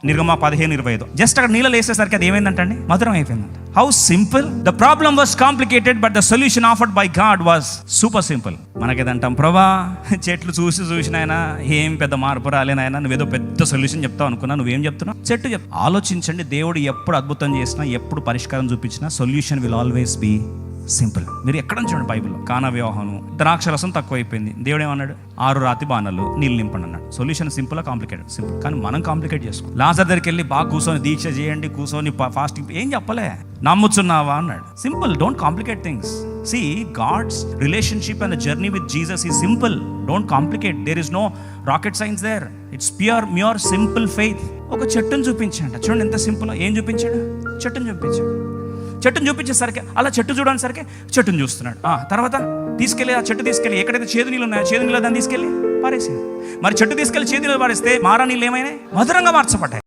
నిర్గమ 15:25. Just అక్కడ నీళ్ళు వేసేసరికి అది ఏమైందంటండి, మధురం అయిపోయిందంట. How simple. The problem was complicated but the solution offered by God was super simple. మనకేదంటాం, ప్రభా చెట్లు చూసినాయన ఏం పెద్ద మార్పు రాలేనాయన, నువ్వేదో పెద్ద సొల్యూషన్ చెప్తావు అనుకున్నా, నువ్వేం చెప్తున్నావు? చెట్టు ఆలోచించండి, దేవుడు ఎప్పుడు అద్భుతం చేసినా, ఎప్పుడు పరిష్కారం చూపించినా, solution will always be simple. మీరు ఎక్కడ చూడండి బైబిల్లో, కానా వివాహం, ద్రాక్షరసం తక్కువైపోయింది, దేవుడు ఏమన్నాడు, 6 రాతి బాణాలు నీళ్ళు నింపండి అన్నాడు. Solution simple, complicated? సింపుల్. కానీ మనం కాంప్లికేట్ చేసుకో. లాజర్ దగ్గరికి వెళ్ళి బాగా కూర్చొని దీక్ష చేయండి, కూర్చొని ఫాస్టింగ్, ఏం చెప్పలే, నమ్ముచున్నావా అన్నాడు. Simple. Don't complicate things. See, God's relationship and the journey with Jesus is simple. Don't complicate. There is no rocket science there. It's mere simple faith. ఒక చెట్టును చూపించాడు, చూడండి ఎంత సింపుల్. ఏం చూపించాడు? చెట్టును చూపించాడు. చెట్టును చూపించేసరికి, అలా చెట్టు చూడడానికి సరికి చెట్టును చూస్తున్నాడు. తర్వాత తీసుకెళ్ళి ఆ చెట్టు తీసుకెళ్ళి ఎక్కడైతే చేదు నీళ్ళు ఉన్నాయో చేదు నీళ్ళు దాన్ని తీసుకెళ్ళి పారేసి, మరి చెట్టు తీసుకెళ్ళి చేదు నీళ్ళు పారేస్తే మారా నీళ్ళు ఏమైనాయి? మధురంగా మార్చబడ్డాయి.